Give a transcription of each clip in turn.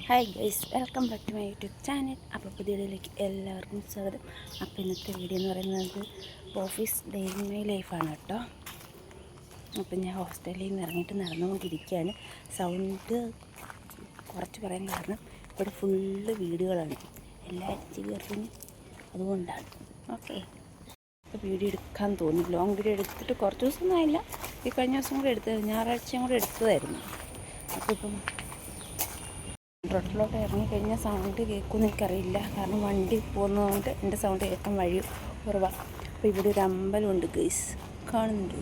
Hi guys, welcome back to my YouTube channel. അപ്പോൾ പുതിയ വീഡിയോയിലേക്ക് എല്ലാവർക്കും സ്വാഗതം. അപ്പോൾ ഇന്നത്തെ വീഡിയോ എന്ന് പറയുന്നത് ഓഫീസ് ഡെയിലി മൈ ലൈഫാണ് കേട്ടോ. അപ്പം ഞാൻ ഹോസ്റ്റലിൽ നിന്ന് ഇറങ്ങിയിട്ട് നടന്നുകൊണ്ടിരിക്കുകയാണ്. സൗണ്ട് കുറച്ച് പറയാൻ കാരണം ഇവിടെ ഫുള്ള് വീടുകളാണ്, എല്ലാവരും ചേർന്ന്, അതുകൊണ്ടാണ്. ഓക്കെ, അപ്പോൾ വീഡിയോ എടുക്കാൻ തോന്നി. ലോങ് വീഡിയോ എടുത്തിട്ട് കുറച്ച് ദിവസമൊന്നും ആയില്ല. ഈ കഴിഞ്ഞ ദിവസം കൂടെ ഞായറാഴ്ചയും കൂടെ എടുത്തതായിരുന്നു. അപ്പോൾ ഇപ്പം റോഡിലോട്ട് ഇറങ്ങിക്കഴിഞ്ഞാൽ സൗണ്ട് കേൾക്കുമെന്ന് എനിക്കറിയില്ല, കാരണം വണ്ടി പോകുന്നതുകൊണ്ട് എൻ്റെ സൗണ്ട് കേൾക്കാൻ വഴി കുറവാണ്. അപ്പോൾ ഇവിടെ ഒരു അമ്പലമുണ്ട് ഗൈസ്, കാണുന്നുണ്ട്.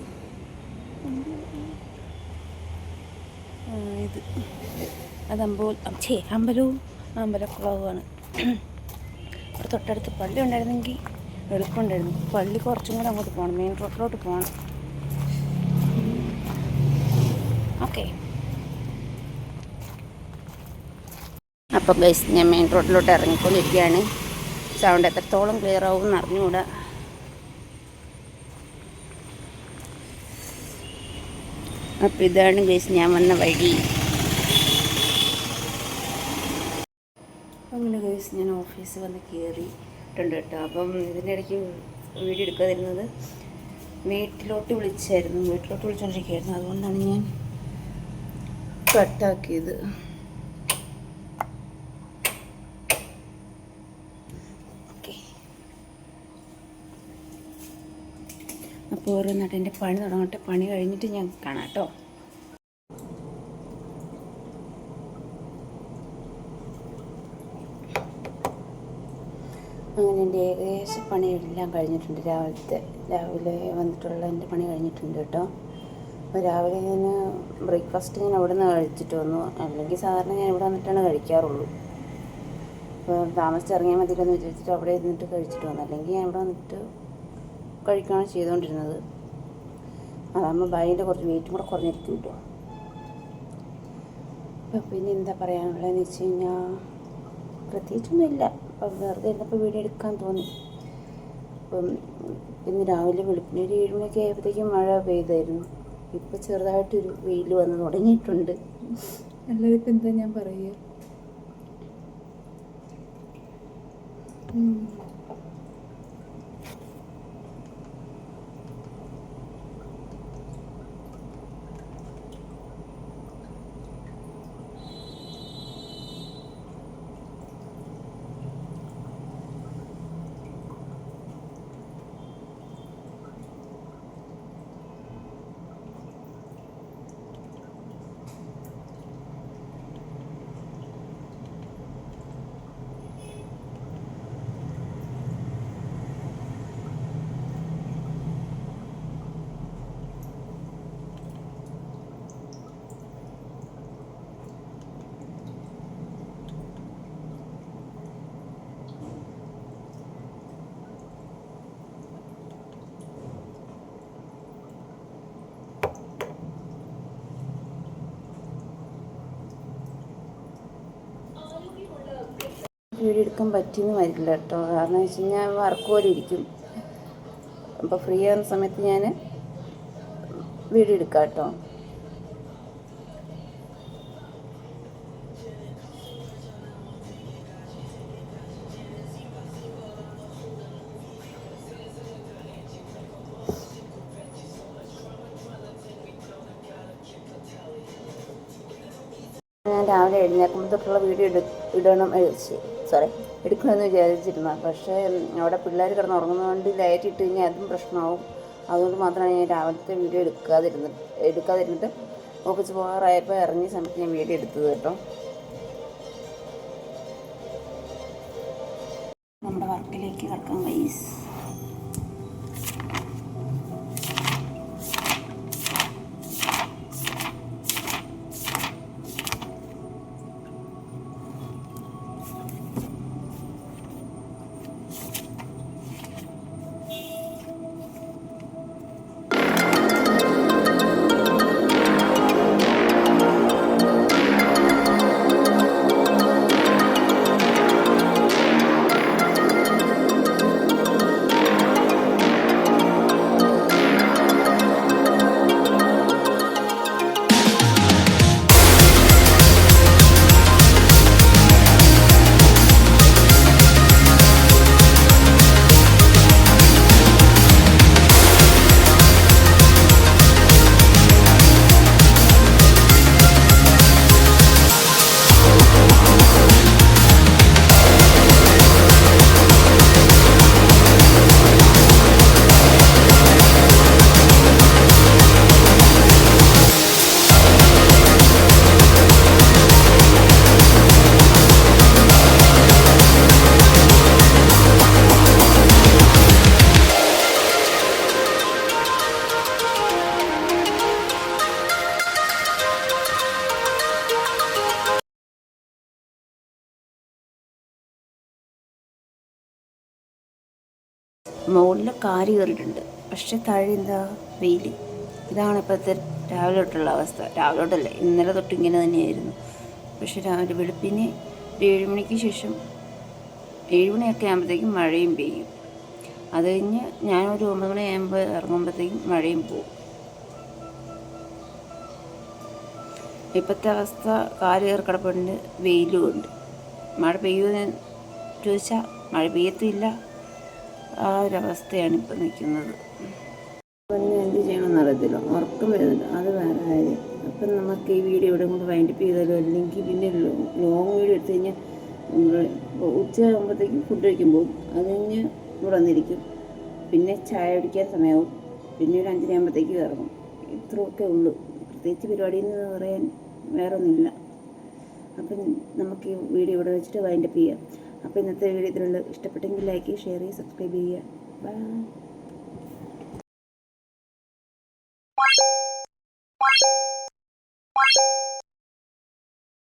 ഇത് അത് അമ്പലവും അമ്പലക്കുളവുമാണ്. അവിടെ തൊട്ടടുത്ത് പള്ളി ഉണ്ടായിരുന്നെങ്കിൽ എളുപ്പമുണ്ടായിരുന്നു. പള്ളി കുറച്ചും കൂടെ അങ്ങോട്ട് പോകണം, മെയിൻ റോഡിലോട്ട് പോകണം. ഓക്കെ, അപ്പം ഗൈസ് ഞാൻ മെയിൻ റോഡിലോട്ട് ഇറങ്ങിക്കൊണ്ടിരിക്കുകയാണ്. സൗണ്ട് എത്രത്തോളം ക്ലിയർ ആവും എന്ന് അറിഞ്ഞുകൂടാ. അപ്പം ഇതാണ് ഗൈസ് ഞാൻ വന്ന വഴി. അങ്ങനെ ഗൈസ് ഞാൻ ഓഫീസിൽ വന്ന് കയറിയിട്ടുണ്ട് കേട്ടോ. അപ്പം ഇതിൻ്റെ ഇടയ്ക്ക് വീഡിയോ എടുക്കാതിരുന്നത് വീട്ടിലോട്ട് വിളിച്ചുകൊണ്ടിരിക്കുകയായിരുന്നു. അതുകൊണ്ടാണ് ഞാൻ കട്ടാക്കിയത്. അപ്പോൾ ഓരോന്നായിട്ട് എൻ്റെ പണി തുടങ്ങട്ടെ. പണി കഴിഞ്ഞിട്ട് ഞാൻ കാണാം കേട്ടോ. അങ്ങനെ എൻ്റെ ഏകദേശം പണിയെല്ലാം കഴിഞ്ഞിട്ടുണ്ട്. രാവിലെ വന്നിട്ടുള്ള എൻ്റെ പണി കഴിഞ്ഞിട്ടുണ്ട് കേട്ടോ. അപ്പോൾ രാവിലെ ഞാൻ ബ്രേക്ക്ഫാസ്റ്റ് ഞാൻ അവിടെ നിന്ന് കഴിച്ചിട്ട് വന്നു. അല്ലെങ്കിൽ സാധാരണ ഞാൻ ഇവിടെ വന്നിട്ടാണ് കഴിക്കാറുള്ളൂ. അപ്പോൾ താമസിച്ചിറങ്ങിയാൽ മതിയില്ലെന്ന് വിചാരിച്ചിട്ട് അവിടെ ഇരുന്നിട്ട് കഴിച്ചിട്ട് വന്നു. അല്ലെങ്കിൽ ഞാൻ ഇവിടെ വന്നിട്ട് കഴിക്കുകയാണ് ചെയ്തുകൊണ്ടിരുന്നത്. അതാകുമ്പോൾ ബാഗിൻ്റെ കുറച്ച് വെയിറ്റും കൂടെ കുറഞ്ഞിരിക്കും കേട്ടോ. അപ്പം പിന്നെ എന്താ പറയാനുള്ളതെന്ന് വെച്ച് കഴിഞ്ഞാൽ പ്രത്യേകിച്ചൊന്നുമില്ല. അപ്പം വെറുതെ ഇരുന്നപ്പോൾ വീഡിയോ എടുക്കാൻ തോന്നി. അപ്പം ഇന്ന് രാവിലെ വെളുപ്പിന് ഒരു 7 മണിയൊക്കെ ആയപ്പോഴത്തേക്കും മഴ പെയ്തായിരുന്നു. ഇപ്പം ചെറുതായിട്ടൊരു വെയിൽ വന്ന് തുടങ്ങിയിട്ടുണ്ട്. അല്ലാതെ ഇപ്പം എന്താ ഞാൻ പറയുക. വീഡിയോ എടുക്കാൻ പറ്റിയെന്ന് വരില്ല കേട്ടോ. കാരണം വെച്ച് കഴിഞ്ഞാൽ വർക്ക് പോലെ ഇരിക്കും. അപ്പോൾ ഫ്രീ ആകുന്ന സമയത്ത് ഞാൻ വീഡിയോ എടുക്കാം കേട്ടോ. ഞാൻ രാവിലെ എഴുന്നേൽക്കുമ്പോൾ തൊട്ടുള്ള വീഡിയോ എടുക്കണമെന്ന് വിചാരിച്ചിരുന്നു. പക്ഷേ അവിടെ പിള്ളേർ കിടന്ന് ഉറങ്ങുന്നതുകൊണ്ട് ലൈറ്റ് ഇട്ട് കഴിഞ്ഞാൽ അതും പ്രശ്നമാവും. അതുകൊണ്ട് മാത്രമാണ് ഞാൻ രാവിലത്തെ വീഡിയോ എടുക്കാതിരുന്നിട്ട് ഓഫീസ് പോകാറായപ്പോൾ ഇറങ്ങിയ സമയത്ത് ഞാൻ വീഡിയോ എടുത്തത് കേട്ടോ. നമ്മുടെ വർക്കിലേക്ക് കിടക്കാൻ ഗൈസ്. മുകളിൽ കാര് കയറിയിട്ടുണ്ട്, പക്ഷെ താഴെ എന്താ വെയിൽ. ഇതാണ് ഇപ്പോഴത്തെ രാവിലെ തൊട്ടുള്ള അവസ്ഥ. രാവിലെ തൊട്ടല്ലേ, ഇന്നലെ തൊട്ട് ഇങ്ങനെ തന്നെയായിരുന്നു. പക്ഷെ രാവിലെ വെളുപ്പിന് ഒരു 7 മണിക്ക് ശേഷം 7 മണിയൊക്കെ ആകുമ്പോഴത്തേക്കും മഴയും പെയ്യും. അത് കഴിഞ്ഞ് ഞാനൊരു 9 മണിയാകുമ്പോൾ ഇറങ്ങുമ്പോഴത്തേക്കും മഴയും പോവും. ഇപ്പോഴത്തെ അവസ്ഥ കാല് കയറി കിടപ്പുണ്ട്, വെയിലും ഉണ്ട്. മഴ പെയ്യുമെന്ന് ചോദിച്ചാൽ മഴ പെയ്യത്തില്ല. ആ ഒരവസ്ഥയാണ് ഇപ്പം നിൽക്കുന്നത്. പിന്നെ എന്ത് ചെയ്യണമെന്ന് അറിയത്തില്ല, ഉറക്കം വരുന്നില്ല, അത് വേറെ കാര്യം. അപ്പം നമുക്ക് ഈ വീഡിയോ ഇവിടെ കൊണ്ട് വൈൻഡപ്പ് ചെയ്താലോ, അല്ലെങ്കിൽ പിന്നെ ലോങ് വീഡിയോ എടുത്തു കഴിഞ്ഞാൽ ഉച്ചയാകുമ്പോഴത്തേക്കും ഫുഡ് കഴിക്കുമ്പോൾ അത് കഴിഞ്ഞ് ഇവിടെ വന്നിരിക്കും. പിന്നെ ചായ കുടിക്കാൻ സമയമാവും, പിന്നെ ഒരു 5 ആകുമ്പോഴത്തേക്കും ഇറങ്ങും. ഇത്രയൊക്കെ ഉള്ളൂ, പ്രത്യേകിച്ച് പരിപാടിയെന്ന് പറയാൻ വേറെ ഒന്നുമില്ല. അപ്പം നമുക്ക് ഈ വീഡിയോ ഇവിടെ വെച്ചിട്ട് വൈൻഡപ്പ് ചെയ്യാം. അപ്പോൾ ഇന്നത്തെ വീഡിയോ ഇതിലുള്ള ഇഷ്ടപ്പെട്ടെങ്കിൽ ലൈക്ക് ചെയ്യുക, ഷെയർ ചെയ്യുക, സബ്സ്ക്രൈബ് ചെയ്യുക. ബൈ.